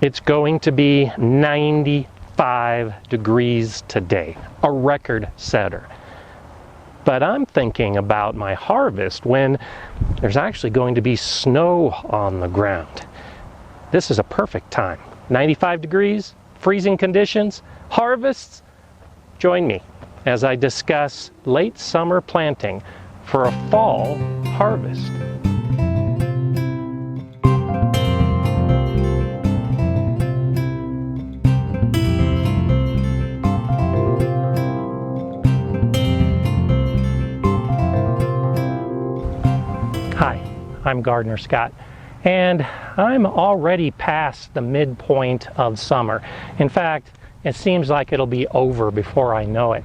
It's going to be 95 degrees today, a record setter. But I'm thinking about my harvest when there's actually going to be snow on the ground. This is a perfect time. 95 degrees, freezing conditions, harvests. Join me as I discuss late summer planting for a fall harvest. Hi, I'm GardenerScott, and I'm already past the midpoint of summer. In fact, it seems like it'll be over before I know it.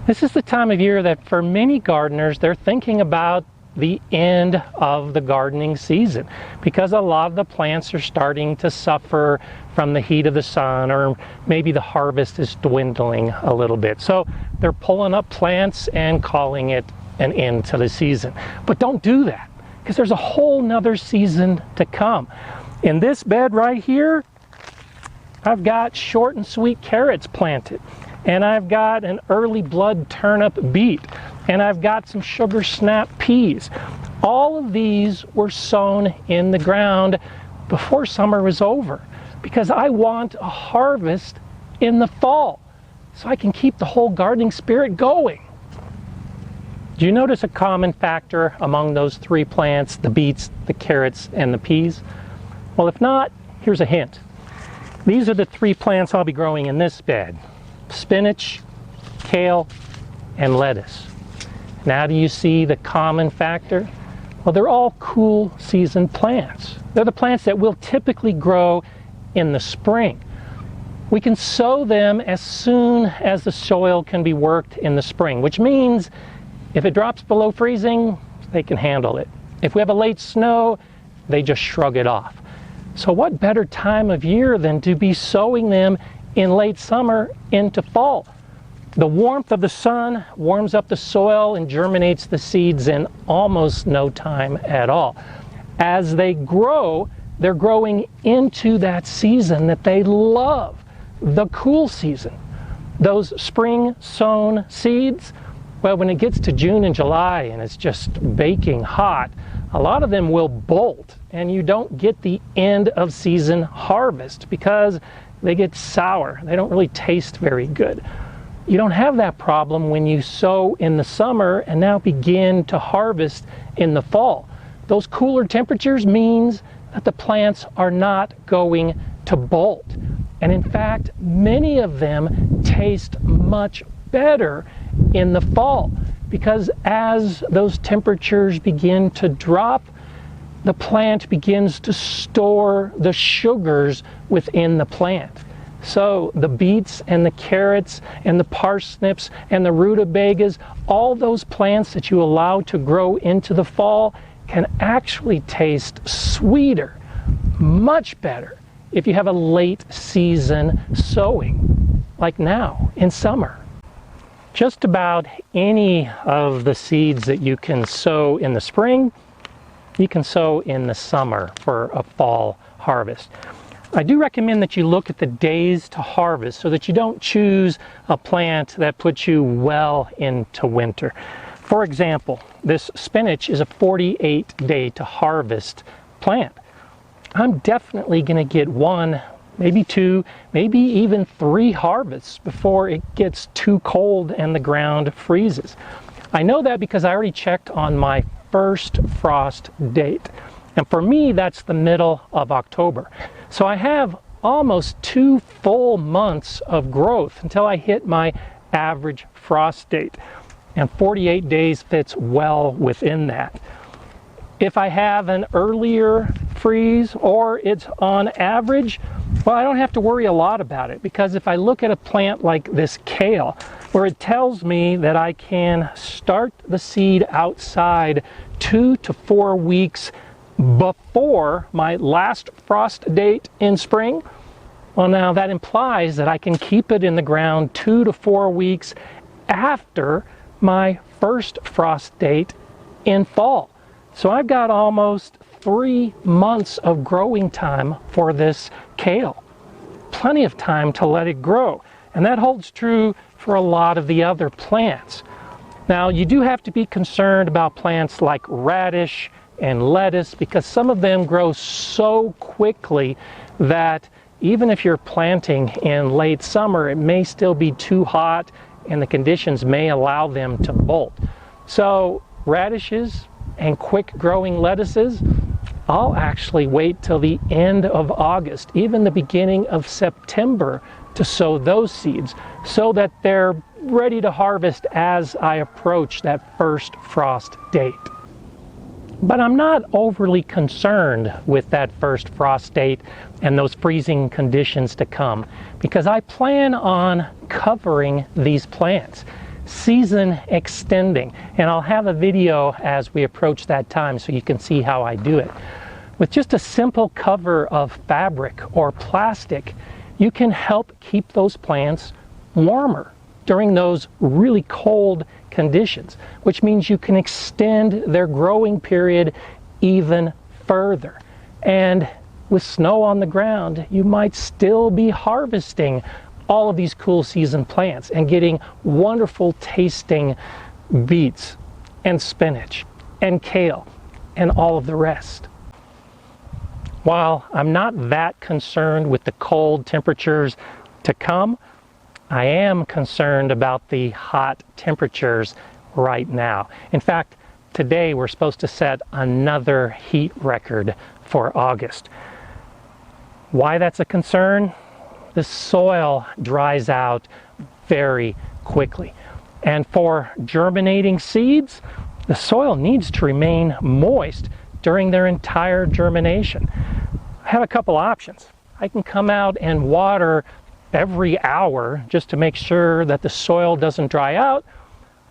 This is the time of year that for many gardeners, they're thinking about the end of the gardening season because a lot of the plants are starting to suffer from the heat of the sun, or maybe the harvest is dwindling a little bit. So they're pulling up plants and calling it an end to the season. But don't do that, because there's a whole nother season to come. In this bed right here, I've got short and sweet carrots planted, and I've got an early blood turnip beet, and I've got some sugar snap peas. All of these were sown in the ground before summer was over, because I want a harvest in the fall so I can keep the whole gardening spirit going. Do you notice a common factor among those three plants, the beets, the carrots, and the peas? Well, if not, here's a hint. These are the three plants I'll be growing in this bed: spinach, kale, and lettuce. Now, do you see the common factor? Well, they're all cool season plants. They're the plants that will typically grow in the spring. We can sow them as soon as the soil can be worked in the spring, which means if it drops below freezing, they can handle it. If we have a late snow, they just shrug it off. So what better time of year than to be sowing them in late summer into fall? The warmth of the sun warms up the soil and germinates the seeds in almost no time at all. As they grow, they're growing into that season that they love, the cool season. Those spring sown seeds, well, when it gets to June and July and it's just baking hot, a lot of them will bolt, and you don't get the end of season harvest because they get sour. They don't really taste very good. You don't have that problem when you sow in the summer and now begin to harvest in the fall. Those cooler temperatures means that the plants are not going to bolt. And in fact, many of them taste much better in the fall, because as those temperatures begin to drop, the plant begins to store the sugars within the plant. So the beets and the carrots and the parsnips and the rutabagas, all those plants that you allow to grow into the fall can actually taste sweeter, much better, if you have a late season sowing, like now in summer. Just about any of the seeds that you can sow in the spring, you can sow in the summer for a fall harvest. I do recommend that you look at the days to harvest so that you don't choose a plant that puts you well into winter. For example, this spinach is a 48-day to harvest plant. I'm definitely going to get one, maybe two, maybe even 3 harvests before it gets too cold and the ground freezes. I know that because I already checked on my first frost date. And for me, that's the middle of October. So I have almost 2 full months of growth until I hit my average frost date. And 48 days fits well within that. If I have an earlier freeze or it's on average, well, I don't have to worry a lot about it, because if I look at a plant like this kale, where it tells me that I can start the seed outside 2 to 4 weeks before my last frost date in spring, well, now that implies that I can keep it in the ground 2 to 4 weeks after my first frost date in fall. So I've got almost 3 months of growing time for this kale. plenty of time to let it grow. And that holds true for a lot of the other plants. Now, you do have to be concerned about plants like radish and lettuce because some of them grow so quickly that even if you're planting in late summer, it may still be too hot and the conditions may allow them to bolt. So radishes and quick growing lettuces, I'll actually wait till the end of August, even the beginning of September, to sow those seeds so that they're ready to harvest as I approach that first frost date. But I'm not overly concerned with that first frost date and those freezing conditions to come because I plan on covering these plants, season extending, and I'll have a video as we approach that time so you can see how I do it. With just a simple cover of fabric or plastic, you can help keep those plants warmer during those really cold conditions, which means you can extend their growing period even further. And with snow on the ground, you might still be harvesting all of these cool season plants and getting wonderful tasting beets and spinach and kale and all of the rest. While I'm not that concerned with the cold temperatures to come, I am concerned about the hot temperatures right now. In fact, today we're supposed to set another heat record for August. Why that's a concern? The soil dries out very quickly. And for germinating seeds, the soil needs to remain moist during their entire germination. I have a couple options. I can come out and water every hour just to make sure that the soil doesn't dry out,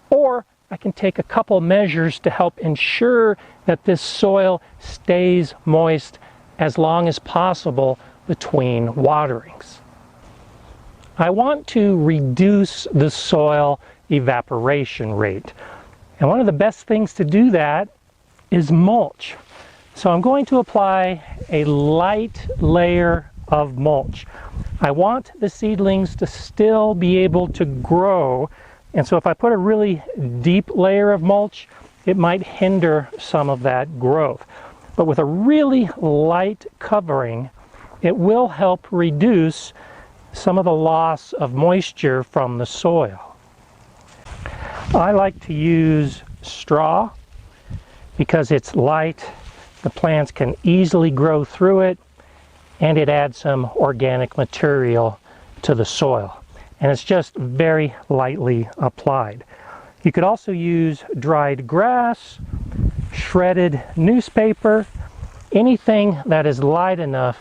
or I can take a couple measures to help ensure that this soil stays moist as long as possible between waterings. I want to reduce the soil evaporation rate, and one of the best things to do that is mulch. So I'm going to apply a light layer of mulch. I want the seedlings to still be able to grow, and so if I put a really deep layer of mulch, it might hinder some of that growth. But with a really light covering, it will help reduce some of the loss of moisture from the soil. I like to use straw because it's light, the plants can easily grow through it, and it adds some organic material to the soil. And it's just very lightly applied. You could also use dried grass, shredded newspaper, anything that is light enough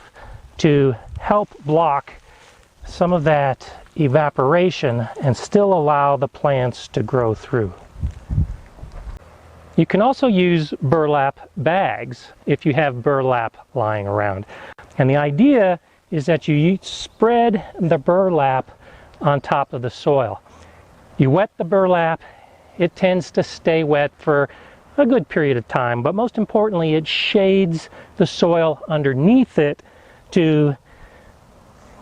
to help block some of that evaporation and still allow the plants to grow through. You can also use burlap bags if you have burlap lying around. And the idea is that you spread the burlap on top of the soil. You wet the burlap, it tends to stay wet for a good period of time, but most importantly, it shades the soil underneath it to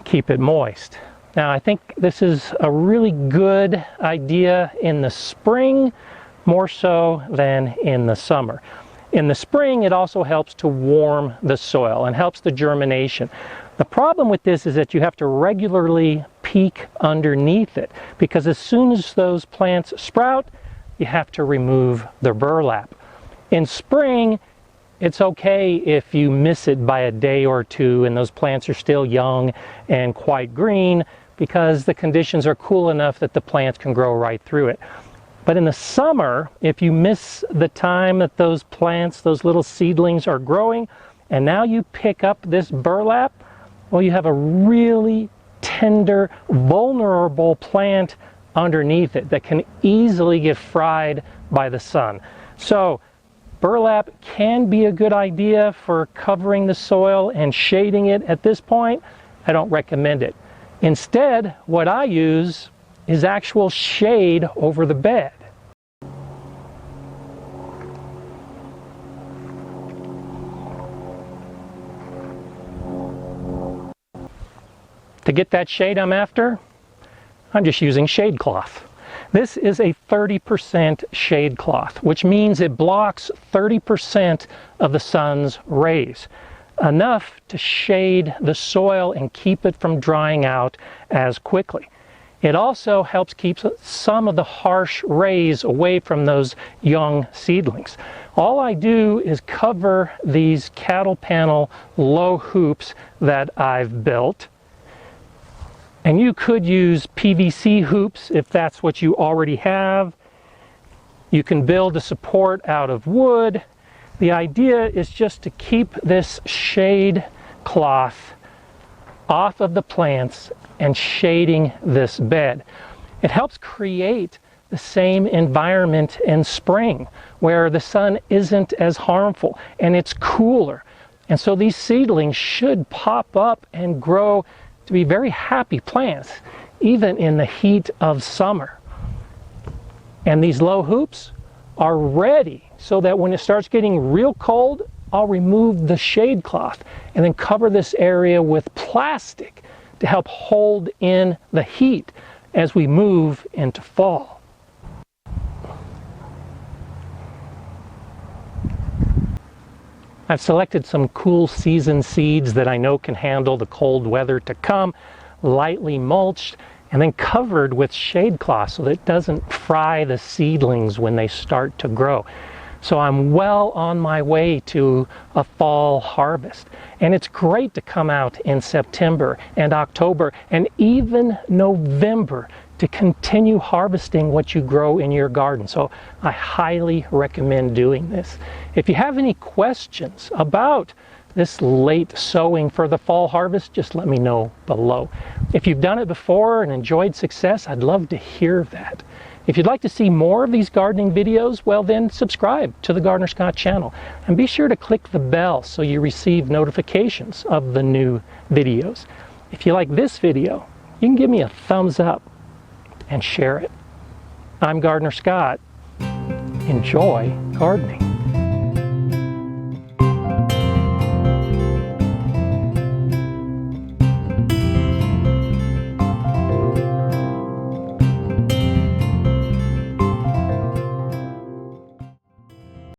keep it moist. Now, I think this is a really good idea in the spring, more so than in the summer. In the spring, it also helps to warm the soil and helps the germination. The problem with this is that you have to regularly peek underneath it because as soon as those plants sprout, you have to remove the burlap. In spring, it's okay if you miss it by a day or two and those plants are still young and quite green because the conditions are cool enough that the plants can grow right through it. But in the summer, if you miss the time that those plants, those little seedlings are growing, and now you pick up this burlap, well, you have a really tender, vulnerable plant underneath it that can easily get fried by the sun. So burlap can be a good idea for covering the soil and shading it. At this point, I don't recommend it. Instead, what I use is actual shade over the bed. To get that shade I'm after, I'm just using shade cloth. This is a 30% shade cloth, which means it blocks 30% of the sun's rays, enough to shade the soil and keep it from drying out as quickly. It also helps keep some of the harsh rays away from those young seedlings. All I do is cover these cattle panel low hoops that I've built. And you could use PVC hoops if that's what you already have. You can build a support out of wood. The idea is just to keep this shade cloth off of the plants and shading this bed. It helps create the same environment in spring where the sun isn't as harmful and it's cooler. And so these seedlings should pop up and grow to be very happy plants, even in the heat of summer. And these low hoops are ready so that when it starts getting real cold, I'll remove the shade cloth and then cover this area with plastic to help hold in the heat as we move into fall. I've selected some cool season seeds that I know can handle the cold weather to come, lightly mulched, and then covered with shade cloth so that it doesn't fry the seedlings when they start to grow. So I'm well on my way to a fall harvest. And it's great to come out in September and October and even November to continue harvesting what you grow in your garden. So I highly recommend doing this. If you have any questions about this late sowing for the fall harvest, just let me know below. If you've done it before and enjoyed success, I'd love to hear that. If you'd like to see more of these gardening videos, well then subscribe to the GardenerScott channel and be sure to click the bell so you receive notifications of the new videos. If you like this video, you can give me a thumbs up and share it. I'm GardenerScott. Enjoy gardening.